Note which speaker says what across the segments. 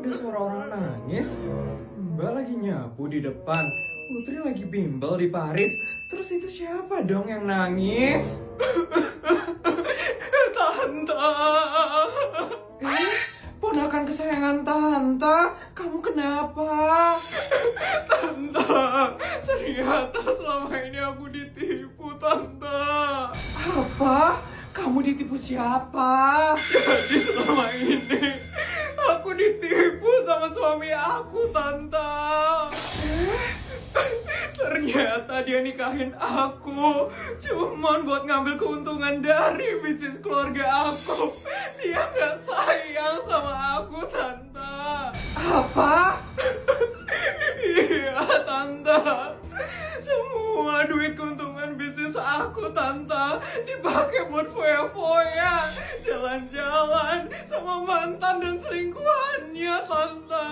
Speaker 1: ada suara orang nangis. Mbak lagi nyapu di depan, Putri lagi bimbel di Paris. Terus itu siapa dong yang nangis? Tante. Ponakan kesayangan Tante, kamu kenapa? Tante, ternyata selama ini aku ditipu, Tante. Apa? Kamu ditipu siapa? Jadi selama ini aku ditipu sama suami aku, Tante. Ternyata dia nikahin aku cuman buat ngambil keuntungan dari bisnis keluarga aku. Dia gak sayang sama aku, Tante. Apa? Iya, Tante. Semua duit keuntungan bisnis aku, Tante, dipakai buat foya-foya, jalan-jalan sama mantan dan selingkuhannya, Tante.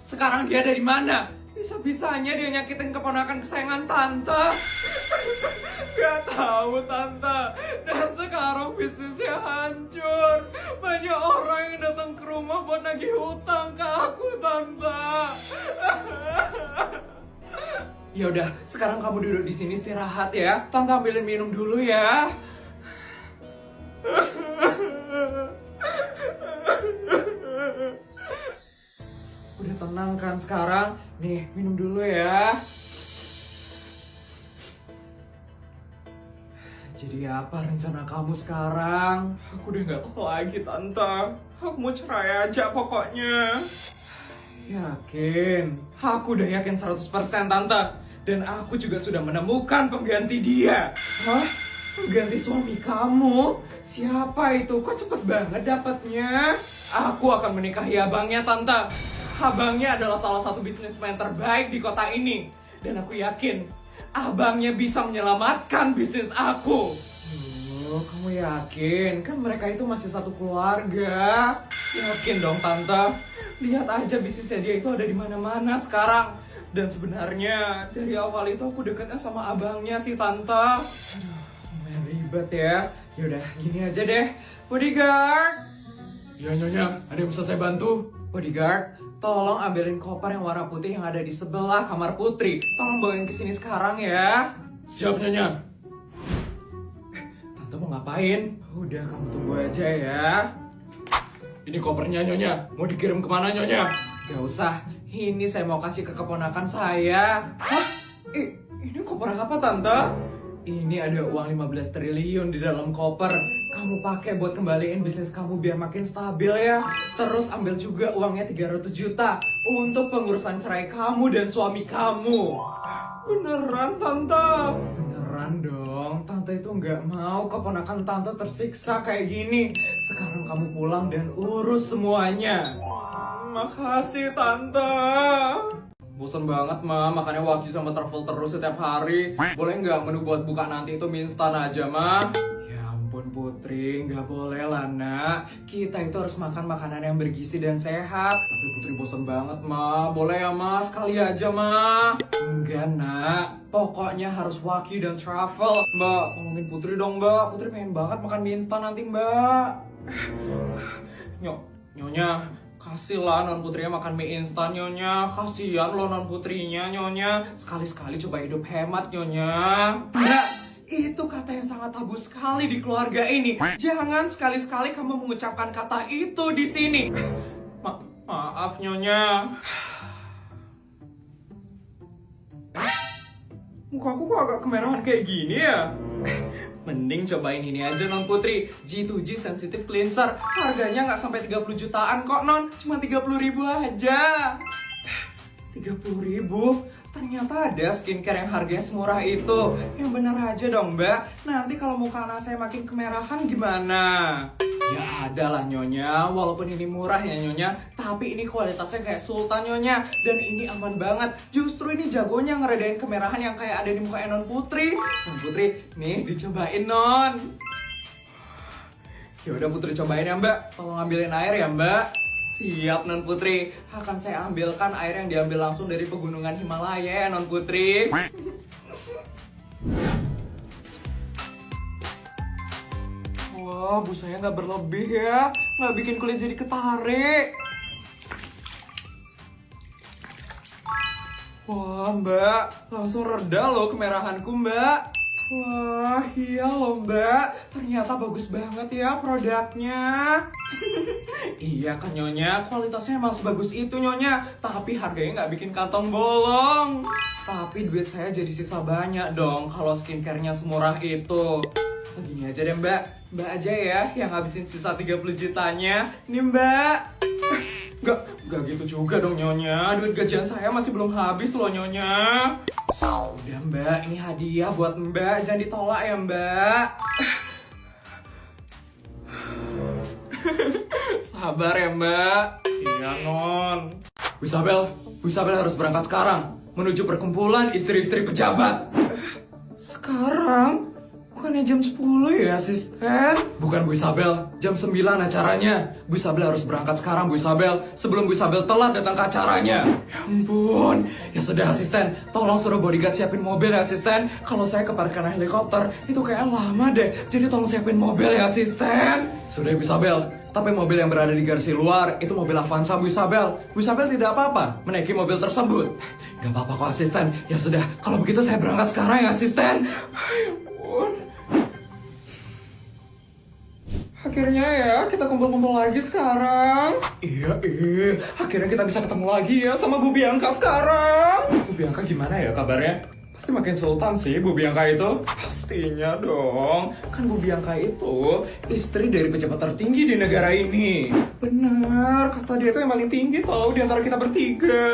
Speaker 1: Sekarang dia dari mana? Bisa-bisanya dia nyakitin keponakan kesayangan Tante. Gak tahu, Tante. Dan sekarang bisnisnya hancur. Banyak orang yang datang ke rumah buat nagih hutang ke aku, Tante. Ya udah, sekarang kamu duduk di sini istirahat ya. Tante ambilin minum dulu ya. Udah tenang kan sekarang? Nih, minum dulu ya. Jadi apa rencana kamu sekarang? Aku udah gak tahu lagi, Tante. Aku mau cerai aja pokoknya. Yakin? Aku udah yakin 100%, Tante. Dan aku juga sudah menemukan pengganti dia. Hah? Pengganti suami kamu? Siapa itu? Kok cepet banget dapatnya? Aku akan menikahi abangnya, Tante. Abangnya adalah salah satu bisnismen terbaik di kota ini. Dan aku yakin abangnya bisa menyelamatkan bisnis aku. Oh, kamu yakin? Kan mereka itu masih satu keluarga. Yakin dong, Tante. Lihat aja bisnisnya dia itu ada di mana-mana sekarang. Dan sebenarnya dari awal itu aku dekatnya sama abangnya sih, Tante. Aduh, lumayan ribet ya. Yaudah, gini aja deh. Bodyguard. Ya, Nyonya, ada yang bisa saya bantu? Bodyguard, tolong ambilin koper yang warna putih yang ada di sebelah kamar Putri. Tolong bawain ke sini sekarang ya. Siap, Nyonya. Tante mau ngapain? Udah, kamu tunggu aja ya. Ini kopernya, Nyonya. Mau dikirim kemana, Nyonya? Gak usah. Ini saya mau kasih ke keponakan saya. Hah? Ini koper apa, Tante? Ini ada uang 15 triliun di dalam koper. Kamu pakai buat kembaliin bisnis kamu biar makin stabil ya. Terus ambil juga uangnya 300 juta untuk pengurusan cerai kamu dan suami kamu. Beneran, Tante? Beneran dong. Tante itu nggak mau keponakan Tante tersiksa kayak gini. Sekarang kamu pulang dan urus semuanya. Makasih, Tante. Bosan banget, Ma. Makanya wajib sama travel terus setiap hari. Boleh nggak menu buat buka nanti itu mie instan aja, Ma? Ya ampun, Putri. Nggak boleh lah, Nak. Kita itu harus makan makanan yang bergizi dan sehat. Tapi Putri bosan banget, Ma. Boleh ya, Ma? Sekali aja, Ma. Enggak, Nak. Pokoknya harus waki dan travel. Mbak, tolongin Putri dong, Mbak. Putri pengen banget makan mie instan nanti, Mbak. Nyonya, kasihlah non putrinya makan mie instan, Nyonya. Kasihan loh non putrinya, Nyonya. Sekali-sekali coba hidup hemat, Nyonya. Mbak, itu kata yang sangat tabu sekali di keluarga ini. Jangan sekali-sekali kamu mengucapkan kata itu di sini. Maaf, Nyonya. Mukaku kok agak kemerahan kayak gini ya? Mending cobain ini aja, Non Putri. G2G Sensitive Cleanser. Harganya nggak sampai 30 jutaan kok, Non. Cuma 30.000 aja. 30.000? Ternyata ada skincare yang harganya semurah itu. Yang bener aja dong, Mbak. Nanti kalau muka anak saya makin kemerahan gimana? Ya ada lah, Nyonya. Walaupun ini murah ya, Nyonya, tapi ini kualitasnya kayak sultan, Nyonya. Dan ini aman banget. Justru ini jagonya ngeredain kemerahan yang kayak ada di muka Non Putri. Non Putri, nih dicobain, Non. Yaudah Putri cobain ya, Mbak. Tolong ambilin air ya, Mbak. Siap, Non Putri. Akan saya ambilkan air yang diambil langsung dari pegunungan Himalaya ya, Non Putri. Wow. Allah, busanya nggak berlebih ya. Nggak bikin kulit jadi ketarik. Wah, Mbak. Langsung reda loh kemerahanku, Mbak. Wah, iya loh, Mbak. Ternyata bagus banget ya produknya. Iya kan, Nyonya. Kualitasnya emang sebagus itu, Nyonya. Tapi harganya nggak bikin kantong bolong. Tapi duit saya jadi sisa banyak dong kalau skincare-nya semurah itu. Gini aja deh, Mbak. Mbak aja ya yang ngabisin sisa 30 jutanya. Nih, Mbak. Nggak gitu juga dong, Nyonya. Duit gajian saya masih belum habis loh, Nyonya. Udah, Mbak. Ini hadiah buat Mbak. Jangan ditolak ya, Mbak. Sabar ya, Mbak. Iya, Non. Bu Isabel harus berangkat sekarang. Menuju perkumpulan istri-istri pejabat. Sekarang? Bukannya jam 10 ya, asisten? Bukan, Bu Isabel. Jam 9 acaranya. Bu Isabel harus berangkat sekarang, Bu Isabel. Sebelum Bu Isabel telat datang ke acaranya. Ya ampun. Ya sudah, asisten. Tolong suruh bodyguard siapin mobil ya, asisten. Kalau saya ke parkiran helikopter, itu kayak lama deh. Jadi tolong siapin mobil ya, asisten. Sudah, Bu Isabel. Tapi mobil yang berada di garasi luar, itu mobil Avanza, Bu Isabel. Bu Isabel tidak apa-apa menaiki mobil tersebut. Gak apa-apa kok, asisten. Ya sudah, kalau begitu saya berangkat sekarang ya, asisten. Ya ampun. Akhirnya ya, kita kumpul-kumpul lagi sekarang. Iya, akhirnya kita bisa ketemu lagi ya sama Bu Bianca sekarang. Bu Bianca gimana ya kabarnya? Pasti makin sultan sih Bu Bianca itu. Pastinya dong. Kan Bu Bianca itu istri dari pejabat tertinggi di negara ini. Benar, kasta dia itu yang paling tinggi tau di antara kita bertiga.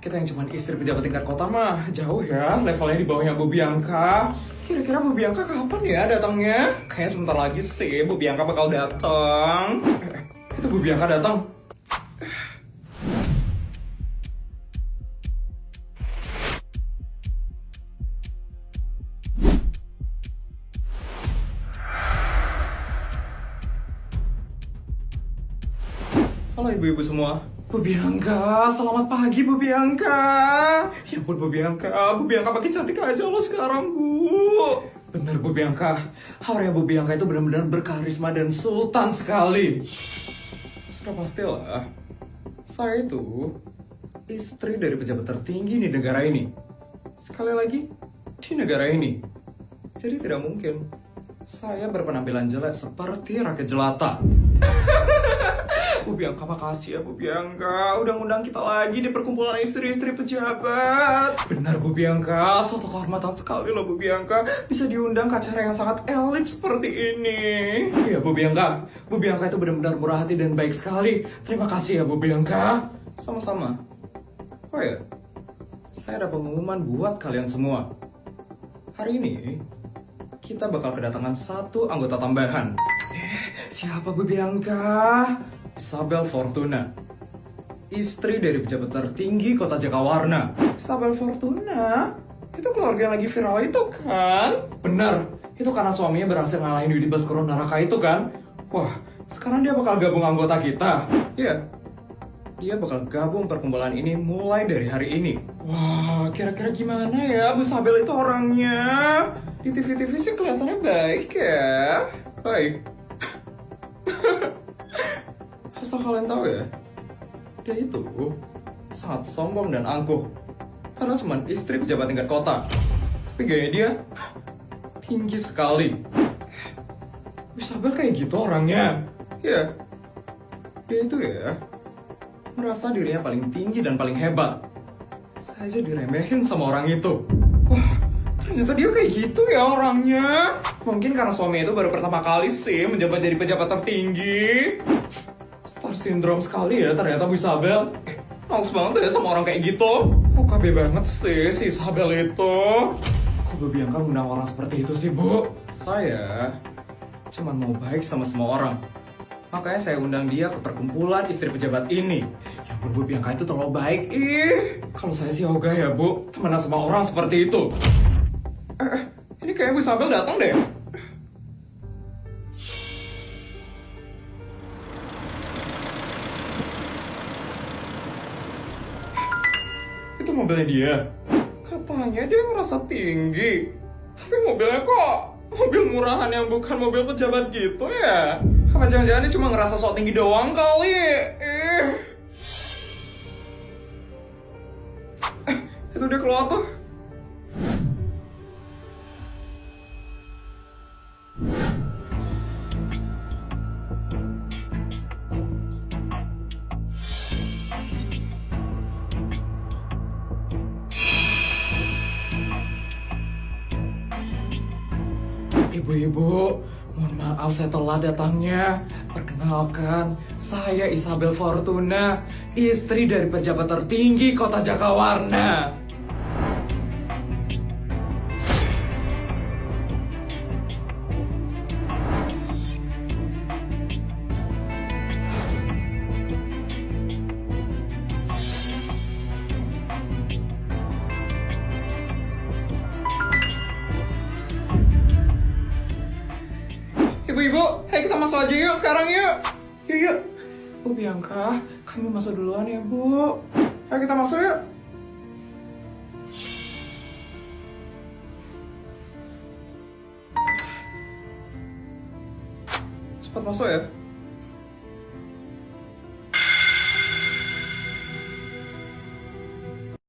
Speaker 1: Kita yang cuma istri pejabat tingkat kota mah jauh ya, levelnya di bawahnya Bu Bianca. Kira-kira Bu Bianca kapan ya datangnya? Kayaknya sebentar lagi sih Bu Bianca bakal datang. Itu Bu Bianca datang. Halo ibu-ibu semua. Bu Bianca, selamat pagi Bu Bianca. Ya ampun Bu Bianca makin cantik aja lo sekarang Bu. Bener Bu Bianca, auranya Bu Bianca itu benar-benar berkarisma dan sultan sekali. Sudah pastilah, saya itu istri dari pejabat tertinggi di negara ini. Sekali lagi, di negara ini. Jadi tidak mungkin saya berpenampilan jelek seperti rakyat jelata. Bu Bianca, makasih ya Bu Bianca udah ngundang kita lagi di perkumpulan istri-istri pejabat. Benar Bu Bianca, suatu kehormatan sekali loh Bu Bianca bisa diundang ke acara yang sangat elit seperti ini. Iya Bu Bianca itu benar-benar murah hati dan baik sekali. Terima kasih ya Bu Bianca. Sama-sama. Oh ya, saya ada pengumuman buat kalian semua. Hari ini kita bakal kedatangan satu anggota tambahan. Siapa Bu Bianca? Isabel Fortuna, istri dari pejabat tertinggi kota Jakawarna. Isabel Fortuna? Itu keluarga yang lagi viral itu kan? Benar, itu karena suaminya berhasil ngalahin Yudi Baskoro Naraka itu kan? Wah, sekarang dia bakal gabung anggota kita. Iya, dia bakal gabung perkumpulan ini mulai dari hari ini. Wah, kira-kira gimana ya Bu Isabel itu orangnya? Di TV-TV sih kelihatannya baik ya. Baik. Asal kalian tahu ya, dia itu sangat sombong dan angkuh. Karena cuma istri pejabat tingkat kota. Tapi gaya dia tinggi sekali. Isabel kayak gitu orangnya. Ya, dia itu ya merasa dirinya paling tinggi dan paling hebat. Saya aja diremehin sama orang itu. Wah, ternyata dia kayak gitu ya orangnya. Mungkin karena suami itu baru pertama kali sih menjabat jadi pejabat tertinggi. Star syndrome sekali ya ternyata Bu Isabel. Males banget ya sama orang kayak gitu. Kok KB banget sih si Isabel itu. Kok Bu Bianca ngundang orang seperti itu sih Bu? Saya cuma mau baik sama semua orang. Makanya saya undang dia ke perkumpulan istri pejabat ini. Ya ampun Bu Bianca itu terlalu baik. Kalau saya sih ogah ya Bu, temenan sama orang seperti itu. Ini kayak Bu Isabel datang deh. Itu mobilnya dia. Katanya dia ngerasa tinggi. Tapi mobilnya kok Mobil murahan yang bukan mobil pejabat gitu ya? Apa jangan-jangan dia cuma ngerasa sok tinggi doang kali? Itu dia keluar tuh. Ibu-ibu, mohon maaf saya telat datangnya. Perkenalkan, saya Isabel Fortuna, istri dari pejabat tertinggi kota Jakawarna. Ibu-ibu, ayo kita masuk aja yuk sekarang yuk. Yuk yuk. Bu Bianca, kami masuk duluan ya Bu. Ayo kita masuk yuk. Cepat masuk ya.